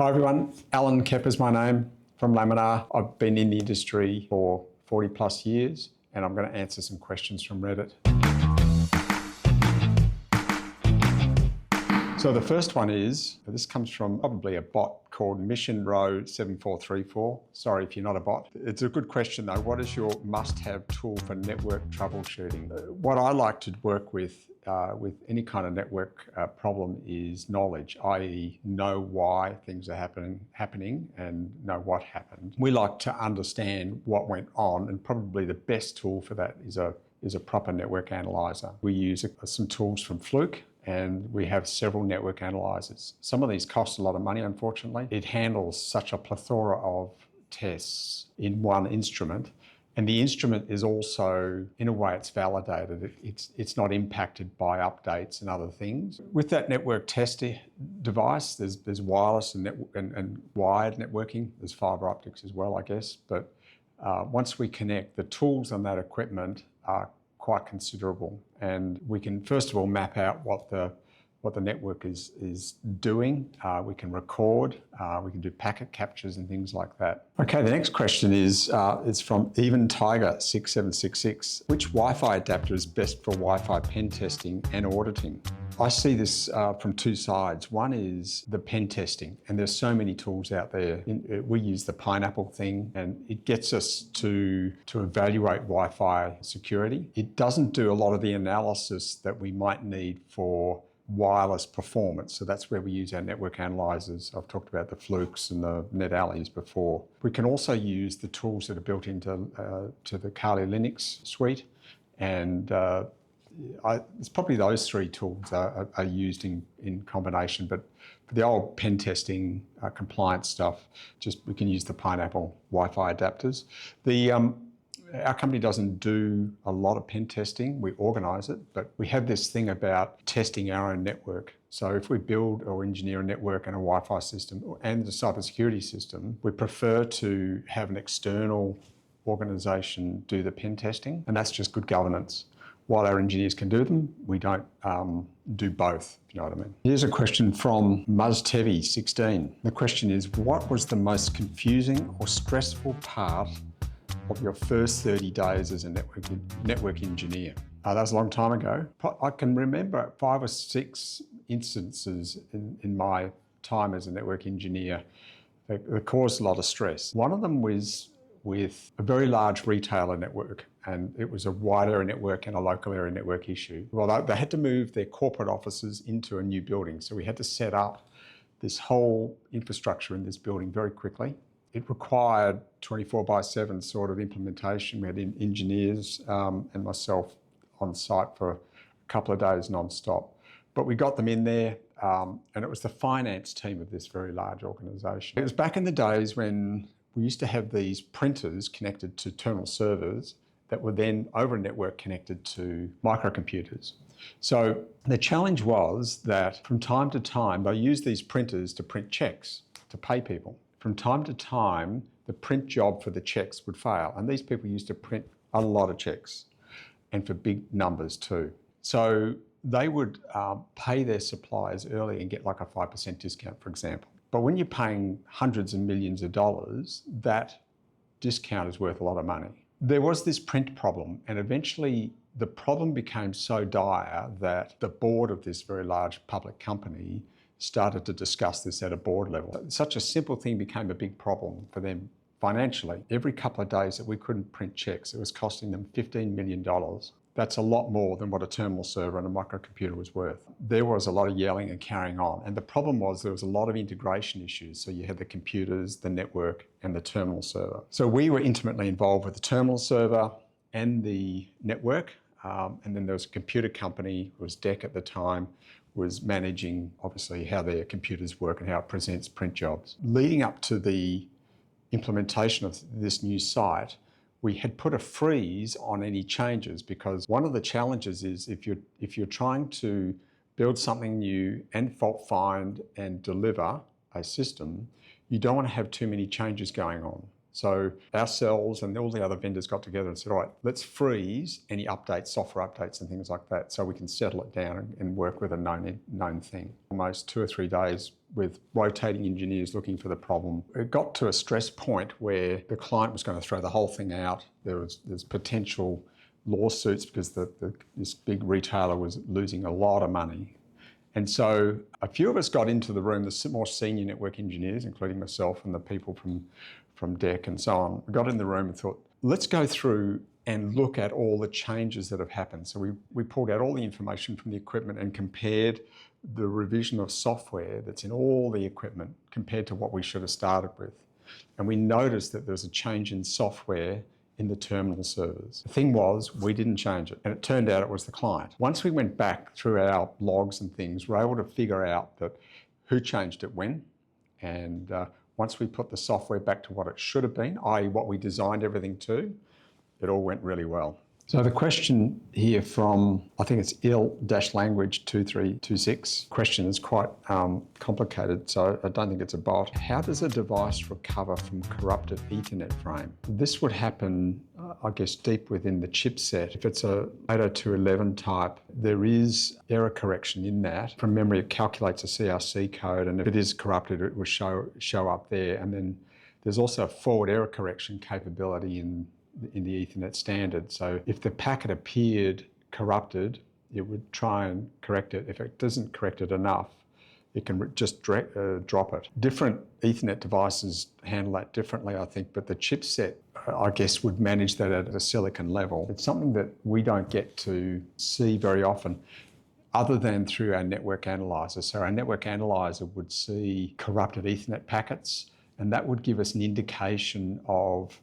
Hi everyone, Alan Kepper is my name from Laminar. I've been in the industry for 40 plus years and I'm going to answer some questions from Reddit. So the first one is, this comes from probably a bot called Mission Row 7434. Sorry if you're not a bot. It's a good question though. What is your must-have tool for network troubleshooting? What I like to work with any kind of network problem is knowledge, i.e. know why things are happening and know what happened. We like to understand what went on, and probably the best tool for that is a proper network analyzer. We use some tools from Fluke, and we have several network analyzers. Some of these cost a lot of money, unfortunately. It handles such a plethora of tests in one instrument. And the instrument is also, in a way, it's validated. It's not impacted by updates and other things. With that network test device, there's wireless and wired networking. There's fiber optics as well, I guess. But once we connect, the tools on that equipment are quite considerable, and we can first of all map out what the network is doing. We can record, we can do packet captures and things like that. Okay, the next question is from Even Tiger 6766. Which Wi-Fi adapter is best for Wi-Fi pen testing and auditing? I see this from two sides. One is the pen testing, and there's so many tools out there. We use the Pineapple thing, and it gets us to evaluate Wi-Fi security. It doesn't do a lot of the analysis that we might need for wireless performance. So that's where we use our network analyzers. I've talked about the Flukes and the NetAllies before. We can also use the tools that are built into to the Kali Linux suite, and it's probably those three tools are used in combination, but for the old pen testing compliance stuff, we can use the Pineapple Wi-Fi adapters. Our company doesn't do a lot of pen testing. We organise it, but we have this thing about testing our own network. So if we build or engineer a network and a Wi-Fi system and the cybersecurity system, we prefer to have an external organisation do the pen testing, and that's just good governance. While our engineers can do them, we don't do both, if you know what I mean. Here's a question from Muztevi16. The question is, what was the most confusing or stressful part of your first 30 days as a network engineer? That was a long time ago. I can remember 5 or 6 instances in my time as a network engineer that caused a lot of stress. One of them was with a very large retailer network, and it was a wide area network and a local area network issue. Well, they had to move their corporate offices into a new building, so we had to set up this whole infrastructure in this building very quickly. It required 24/7 sort of implementation. We had engineers and myself on site for a couple of days non-stop. But we got them in there, and it was the finance team of this very large organisation. It was back in the days when we used to have these printers connected to terminal servers that were then over a network connected to microcomputers. So the challenge was that from time to time, they used these printers to print checks to pay people. From time to time, the print job for the checks would fail. And these people used to print a lot of checks, and for big numbers too. So they would pay their suppliers early and get like a 5% discount, for example. But when you're paying hundreds of millions of dollars, that discount is worth a lot of money. There was this print problem, and eventually the problem became so dire that the board of this very large public company started to discuss this at a board level. Such a simple thing became a big problem for them financially. Every couple of days that we couldn't print checks, it was costing them $15 million. That's a lot more than what a terminal server and a microcomputer was worth. There was a lot of yelling and carrying on. And the problem was there was a lot of integration issues. So you had the computers, the network, and the terminal server. So we were intimately involved with the terminal server and the network. And then there was a computer company, it was DEC at the time, was managing obviously how their computers work and how it presents print jobs. Leading up to the implementation of this new site, we had put a freeze on any changes, because one of the challenges is if you're trying to build something new and fault find and deliver a system, you don't want to have too many changes going on. So ourselves and all the other vendors got together and said, all right, let's freeze any updates, software updates and things like that, so we can settle it down and work with a known thing. Almost 2 or 3 days with rotating engineers looking for the problem. It got to a stress point where the client was going to throw the whole thing out. There's potential lawsuits because this big retailer was losing a lot of money. And so a few of us got into the room, the more senior network engineers, including myself and the people from DEC and so on. We got in the room and thought, let's go through and look at all the changes that have happened. So we pulled out all the information from the equipment and compared the revision of software that's in all the equipment compared to what we should have started with. And we noticed that there's a change in software in the terminal servers. The thing was, we didn't change it, and it turned out it was the client. Once we went back through our logs and things, we were able to figure out that who changed it when, and once we put the software back to what it should have been, i.e. what we designed everything to, it all went really well. So the question here from, I think it's il-language 2326. Question is quite complicated, so I don't think it's a bot. How does a device recover from corrupted Ethernet frame? This would happen, I guess, deep within the chipset. If it's a 802.11 type, there is error correction in that. From memory, it calculates a CRC code, and if it is corrupted, it will show up there. And then there's also a forward error correction capability in the Ethernet standard. So if the packet appeared corrupted, it would try and correct it. If it doesn't correct it enough, it can just drop it. Different Ethernet devices handle that differently, I think, but the chipset, I guess, would manage that at a silicon level. It's something that we don't get to see very often, other than through our network analyzer. So our network analyzer would see corrupted Ethernet packets, and that would give us an indication of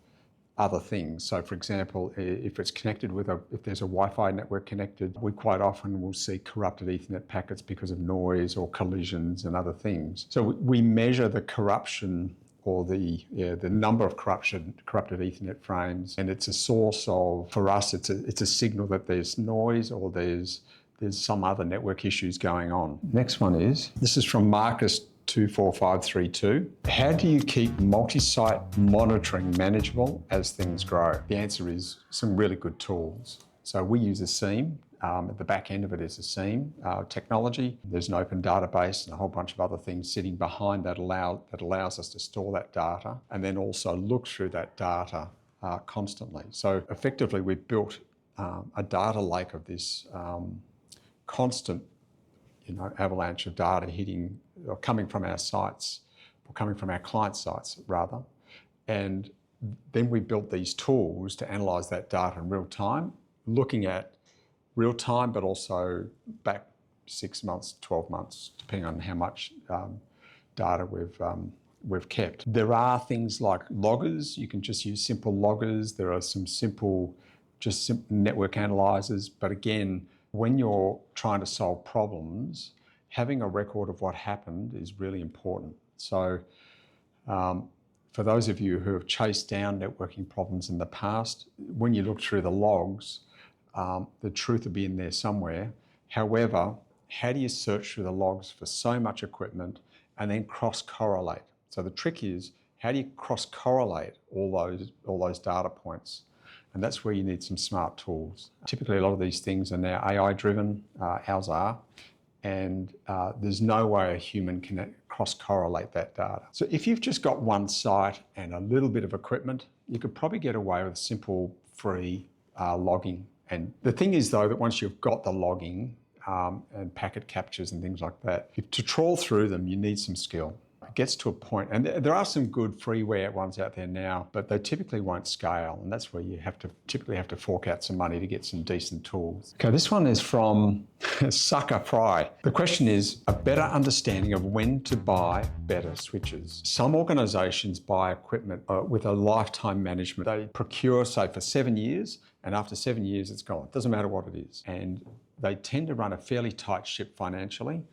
other things. So for example, if it's connected with if there's a Wi-Fi network connected, we quite often will see corrupted Ethernet packets because of noise or collisions and other things. So we measure the corruption or the number of corrupted Ethernet frames, and it's a source of, for us, it's a signal that there's noise or there's some other network issues going on. Next one is, this is from Marcus 24532. How do you keep multi-site monitoring manageable as things grow? The answer is some really good tools. So we use a SIEM. At the back end of it is a SIEM technology. There's an open database and a whole bunch of other things sitting behind that allows us to store that data and then also look through that data constantly. So effectively, we've built a data lake of this constant avalanche of data hitting or coming from our sites, or coming from our client sites rather. And then we built these tools to analyze that data in real time, looking at real time, but also back 6 months, 12 months, depending on how much data we've kept. There are things like loggers. You can just use simple loggers. There are some simple network analyzers. But again, when you're trying to solve problems, having a record of what happened is really important. So for those of you who have chased down networking problems in the past, when you look through the logs, the truth will be in there somewhere. However, how do you search through the logs for so much equipment and then cross-correlate? So the trick is, how do you cross-correlate all those data points? And that's where you need some smart tools. Typically, a lot of these things are now AI-driven, ours are, and there's no way a human can cross-correlate that data. So if you've just got one site and a little bit of equipment, you could probably get away with simple, free logging. And the thing is, though, that once you've got the logging and packet captures and things like that, to trawl through them, you need some skill. It gets to a point, and there are some good freeware ones out there now, but they typically won't scale, and that's where you typically have to fork out some money to get some decent tools. Okay, this one is from Sucker Fry. The question is, a better understanding of when to buy better switches. Some organizations buy equipment with a lifetime management. They procure, say, for 7 years, and after 7 years, it's gone. It doesn't matter what it is. And they tend to run a fairly tight ship financially,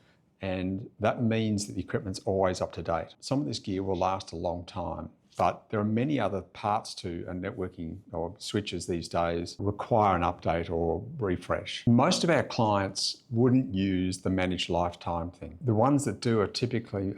and that means that the equipment's always up to date. Some of this gear will last a long time. But there are many other parts to a networking or switches these days require an update or refresh. Most of our clients wouldn't use the managed lifetime thing. The ones that do are typically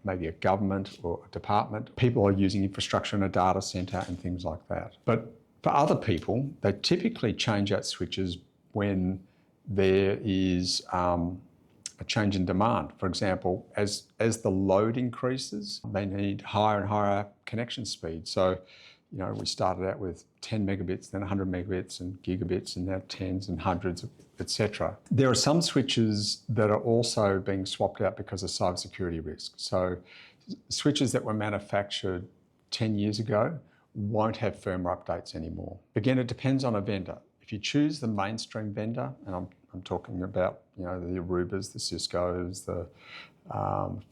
maybe a government or a department. People are using infrastructure in a data center and things like that. But for other people, they typically change out switches when there is a change in demand. For example, as the load increases, they need higher and higher connection speed. So, we started out with 10 megabits, then 100 megabits and gigabits, and now tens and hundreds, etc. There are some switches that are also being swapped out because of cybersecurity risk. So switches that were manufactured 10 years ago won't have firmware updates anymore. Again, it depends on a vendor. If you choose the mainstream vendor, and I'm talking about the Arubas, the Ciscos, the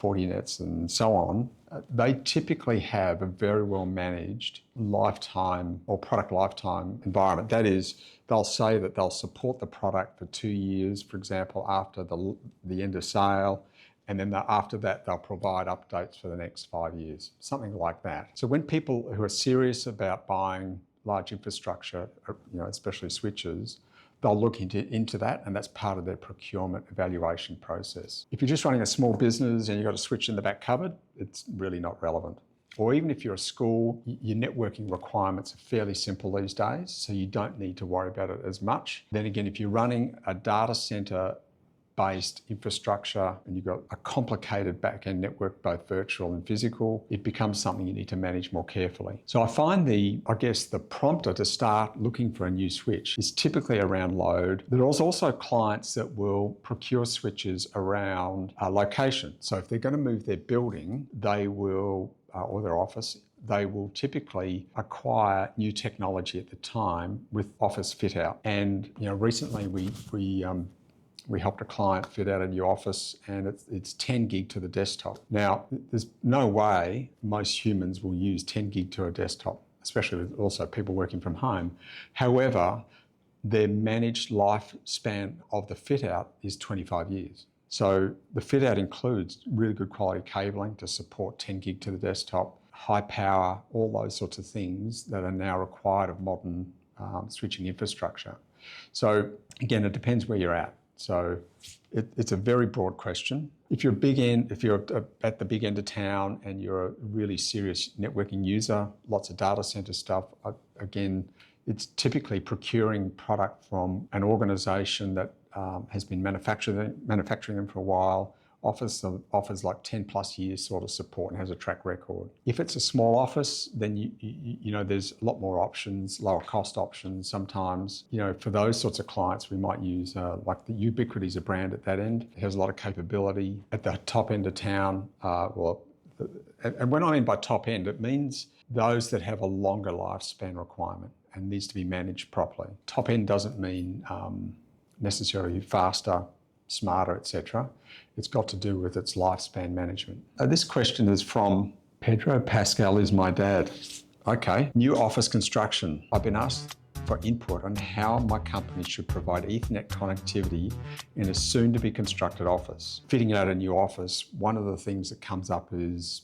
Fortinets, and so on, they typically have a very well managed lifetime or product lifetime environment. That is, they'll say that they'll support the product for 2 years, for example, after the end of sale, and then after that they'll provide updates for the next 5 years, something like that. So when people who are serious about buying large infrastructure, especially switches, they'll look into that, and that's part of their procurement evaluation process. If you're just running a small business and you've got a switch in the back cupboard, it's really not relevant. Or even if you're a school, your networking requirements are fairly simple these days, so you don't need to worry about it as much. Then again, if you're running a data center based infrastructure and you've got a complicated back-end network, both virtual and physical, it becomes something you need to manage more carefully. So I find the prompter to start looking for a new switch is typically around load. There are also clients that will procure switches around location. So if they're going to move their building, they will, or their office, they will typically acquire new technology at the time with office fit out. And recently we helped a client fit out a new office, and it's 10 gig to the desktop. Now, there's no way most humans will use 10 gig to a desktop, especially with also people working from home. However, their managed lifespan of the fit out is 25 years. So the fit out includes really good quality cabling to support 10 gig to the desktop, high power, all those sorts of things that are now required of modern switching infrastructure. So again, it depends where you're at. So it's a very broad question. If you're at the big end of town and you're a really serious networking user, lots of data center stuff, again, it's typically procuring product from an organization that has been manufacturing them for a while, offers like 10 plus years sort of support and has a track record. If it's a small office, then there's a lot more options, lower cost options. Sometimes, for those sorts of clients, we might use like the Ubiquity is a brand at that end. It has a lot of capability. At the top end of town, and when I mean by top end, it means those that have a longer lifespan requirement and needs to be managed properly. Top end doesn't mean necessarily faster, smarter, etc. It's got to do with its lifespan management. This question is from Pedro Pascal is my dad. Okay, new office construction. I've been asked for input on how my company should provide Ethernet connectivity in a soon-to-be constructed office. Fitting out a new office, one of the things that comes up is,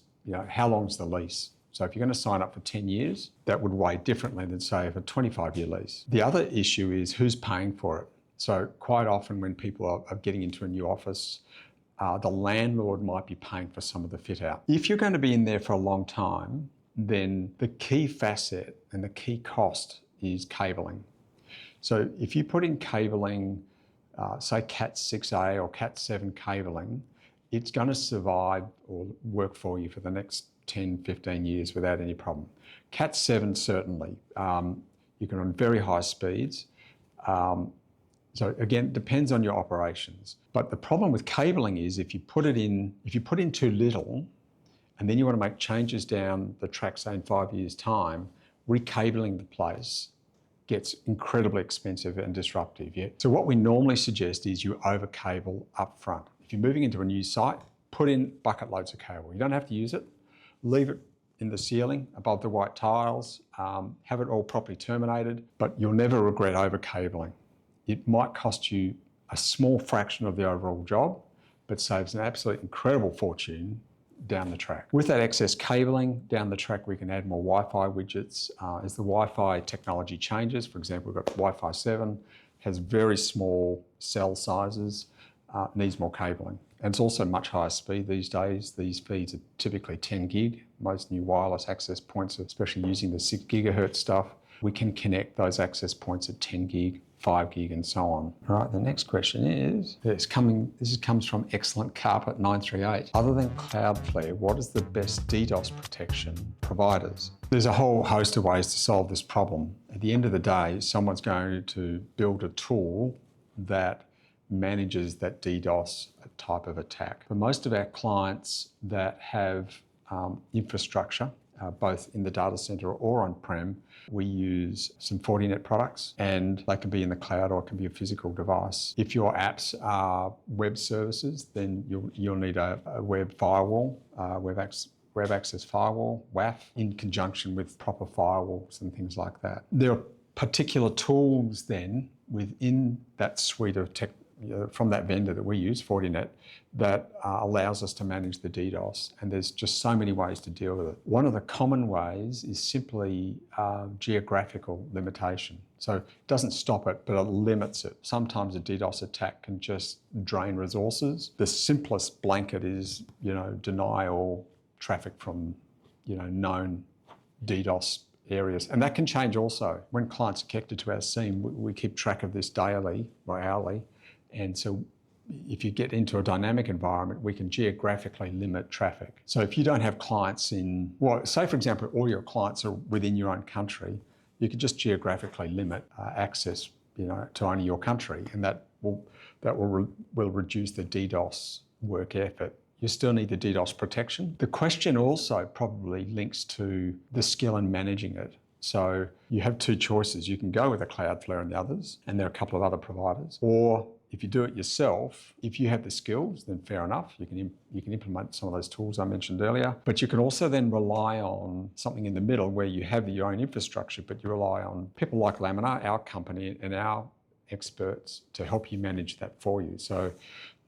how long's the lease? So if you're going to sign up for 10 years, that would weigh differently than, say, a 25-year lease. The other issue is who's paying for it. So quite often when people are getting into a new office, the landlord might be paying for some of the fit out. If you're going to be in there for a long time, then the key facet and the key cost is cabling. So if you put in cabling, say Cat 6A or Cat 7 cabling, it's going to survive or work for you for the next 10, 15 years without any problem. Cat 7 certainly. You can run very high speeds. So again, it depends on your operations. But the problem with cabling is if you put in too little, and then you want to make changes down the track, say in 5 years' time, recabling the place gets incredibly expensive and disruptive. Yeah? So what we normally suggest is you over-cable up front. If you're moving into a new site, put in bucket loads of cable. You don't have to use it. Leave it in the ceiling above the white tiles, have it all properly terminated, but you'll never regret over-cabling. It might cost you a small fraction of the overall job, but saves an absolute incredible fortune down the track. With that excess cabling down the track, we can add more Wi-Fi widgets. As the Wi-Fi technology changes, for example, we've got Wi-Fi 7, has very small cell sizes, needs more cabling. And it's also much higher speed these days. These speeds are typically 10 gig. Most new wireless access points, especially using the 6 gigahertz stuff, we can connect those access points at 10 gig, 5 gig and so on. All right, the next question is, this comes from Excellent Carpet 938. Other than Cloudflare, what is the best DDoS protection providers? There's a whole host of ways to solve this problem. At the end of the day, someone's going to build a tool that manages that DDoS type of attack. For most of our clients that have infrastructure, both in the data center or on-prem, we use some Fortinet products, and they can be in the cloud or it can be a physical device. If your apps are web services, then you'll need a web firewall, web access firewall, WAF, in conjunction with proper firewalls and things like that. There are particular tools then within that suite of tech from that vendor that we use, Fortinet, that allows us to manage the DDoS. And there's just so many ways to deal with it. One of the common ways is simply geographical limitation. So it doesn't stop it, but it limits it. Sometimes a DDoS attack can just drain resources. The simplest blanket is, deny all traffic from, known DDoS areas. And that can change also. When clients are connected to our SIEM, we keep track of this daily or hourly. And so if you get into a dynamic environment, we can geographically limit traffic. So if you don't have clients say for example, all your clients are within your own country, you can just geographically limit access, to only your country, and that will reduce the DDoS work effort. You still need the DDoS protection. The question also probably links to the skill in managing it. So you have two choices. You can go with a Cloudflare and the others, and there are a couple of other providers, or if you do it yourself, if you have the skills, then fair enough. You can implement some of those tools I mentioned earlier. But you can also then rely on something in the middle where you have your own infrastructure, but you rely on people like Laminar, our company, and our experts to help you manage that for you. So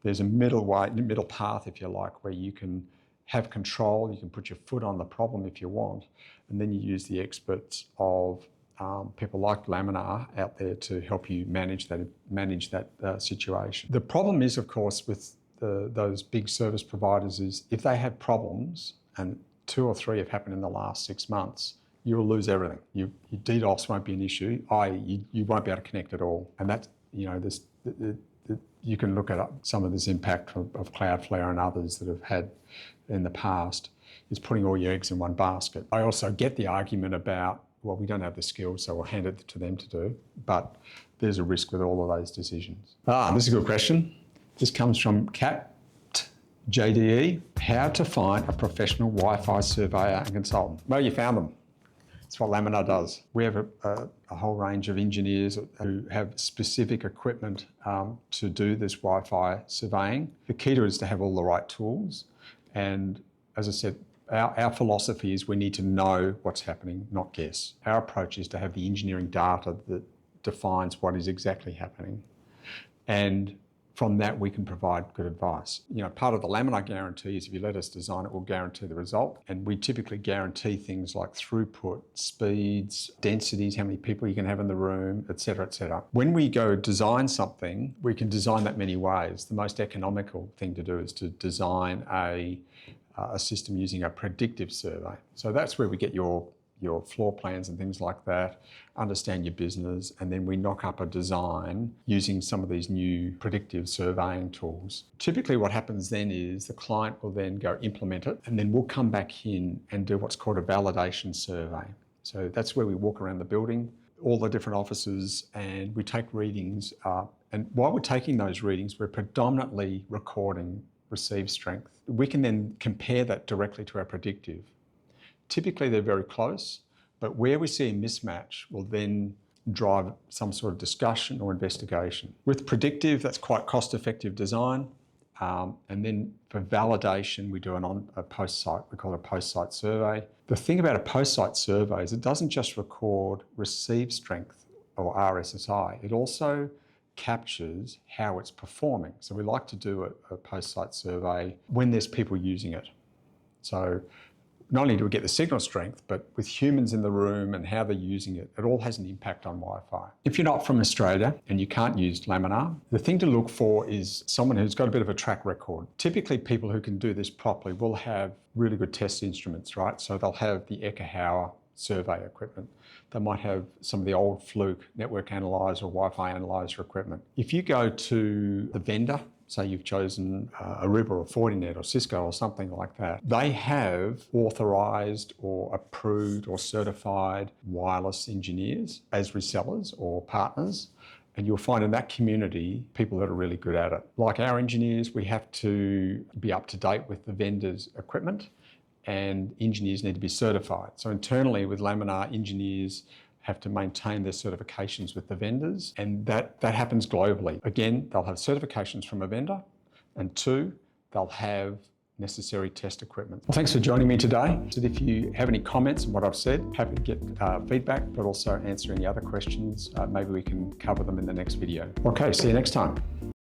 there's a middle path, if you like, where you can have control, you can put your foot on the problem if you want, and then you use the experts of people like Laminar out there to help you manage that situation. The problem is, of course, with those big service providers is if they have problems, and 2 or 3 have happened in the last 6 months, you'll lose everything. Your DDoS won't be an issue, i.e. you won't be able to connect at all. And that's, you can look at some of this impact of Cloudflare and others that have had in the past, is putting all your eggs in one basket. I also get the argument about, well, we don't have the skills, so we'll hand it to them to do. But there's a risk with all of those decisions. This is a good question. This comes from Cat JDE. How to find a professional Wi-Fi surveyor and consultant? Well, you found them. That's what Laminar does. We have a whole range of engineers who have specific equipment to do this Wi-Fi surveying. The key to it is to have all the right tools. And as I said, our philosophy is we need to know what's happening, not guess. Our approach is to have the engineering data that defines what is exactly happening. And from that, we can provide good advice. Part of the Laminar guarantee is if you let us design it, we'll guarantee the result. And we typically guarantee things like throughput, speeds, densities, how many people you can have in the room, et cetera, et cetera. When we go design something, we can design that many ways. The most economical thing to do is to design a system using a predictive survey. So that's where we get your floor plans and things like that, understand your business, and then we knock up a design using some of these new predictive surveying tools. Typically what happens then is the client will then go implement it, and then we'll come back in and do what's called a validation survey. So that's where we walk around the building, all the different offices, and we take readings. And while we're taking those readings, we're predominantly recording receive strength. We can then compare that directly to our predictive. Typically they're very close, but where we see a mismatch will then drive some sort of discussion or investigation. With predictive, that's quite cost-effective design. And then for validation, we do a post-site, we call it a post-site survey. The thing about a post-site survey is it doesn't just record receive strength or RSSI, it also captures how it's performing. So we like to do a post-site survey when there's people using it. So not only do we get the signal strength, but with humans in the room and how they're using it, it all has an impact on Wi-Fi. If you're not from Australia and you can't use Laminar, the thing to look for is someone who's got a bit of a track record. Typically, people who can do this properly will have really good test instruments, right? So they'll have the Ekahauer survey equipment. They might have some of the old Fluke network analyzer or Wi-Fi analyzer equipment. If you go to the vendor, say you've chosen Aruba or Fortinet or Cisco or something like that, they have authorized or approved or certified wireless engineers as resellers or partners. And you'll find in that community, people that are really good at it. Like our engineers, we have to be up to date with the vendor's equipment, and engineers need to be certified. So internally with Laminar, engineers have to maintain their certifications with the vendors, and that happens globally. Again, they'll have certifications from a vendor, and two, they'll have necessary test equipment. Well, thanks for joining me today. So if you have any comments on what I've said, happy to get feedback, but also answer any other questions. Maybe we can cover them in the next video. Okay, see you next time.